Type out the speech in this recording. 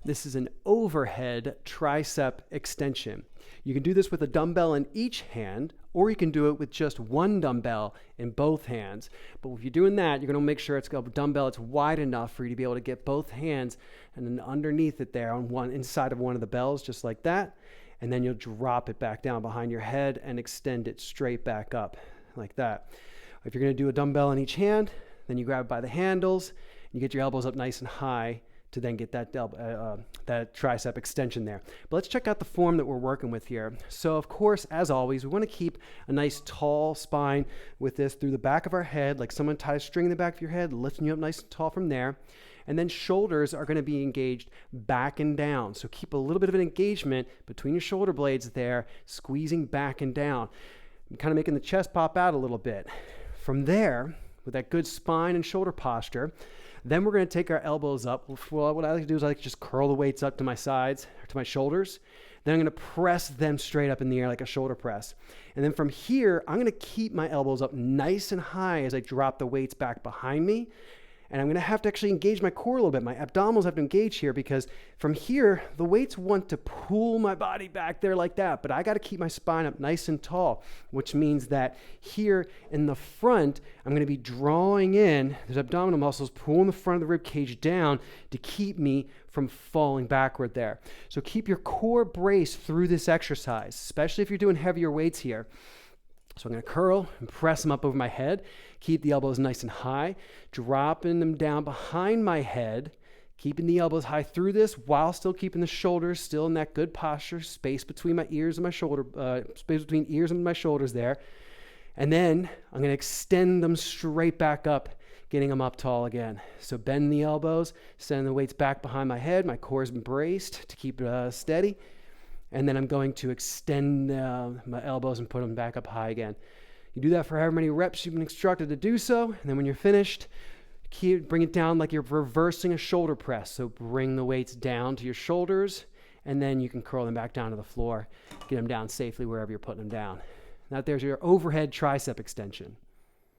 This is an overhead tricep extension. You can do this with a dumbbell in each hand, or you can do it with just one dumbbell in both hands. But if you're doing that, you're going to make sure it's got a dumbbell that's wide enough for you to be able to get both hands and then underneath it there on one inside of one of the bells, just like that. And then you'll drop it back down behind your head and extend it straight back up like that. If you're going to do a dumbbell in each hand, then you grab it by the handles, and you get your elbows up nice and high to then get that tricep extension there. But let's check out the form that we're working with here. So of course, as always, we want to keep a nice tall spine with this through the back of our head, like someone ties a string in the back of your head, lifting you up nice and tall from there. And then shoulders are going to be engaged back and down. So keep a little bit of an engagement between your shoulder blades there, squeezing back and down. I'm kind of making the chest pop out a little bit. From there, with that good spine and shoulder posture, then we're going to take our elbows up. Well, what I like to do is I like to just curl the weights up to my sides, or to my shoulders. Then I'm going to press them straight up in the air like a shoulder press. And then from here, I'm going to keep my elbows up nice and high as I drop the weights back behind me. And I'm going to have to actually engage my core a little bit. My abdominals have to engage here because from here, the weights want to pull my body back there like that. But I got to keep my spine up nice and tall, which means that here in the front, I'm going to be drawing in those abdominal muscles, pulling the front of the rib cage down to keep me from falling backward there. So keep your core braced through this exercise, especially if you're doing heavier weights here. So I'm going to curl and press them up over my head, keep the elbows nice and high, dropping them down behind my head, keeping the elbows high through this while still keeping the shoulders still in that good posture, space between my ears and my shoulder, space between ears and my shoulders there. And then I'm going to extend them straight back up, getting them up tall again. So bend the elbows, send the weights back behind my head. My core is braced to keep it steady. And then I'm going to extend my elbows and put them back up high again. You do that for however many reps you've been instructed to do so. And then when you're finished, bring it down like you're reversing a shoulder press. So bring the weights down to your shoulders, and then you can curl them back down to the floor. Get them down safely wherever you're putting them down. Now there's your overhead tricep extension.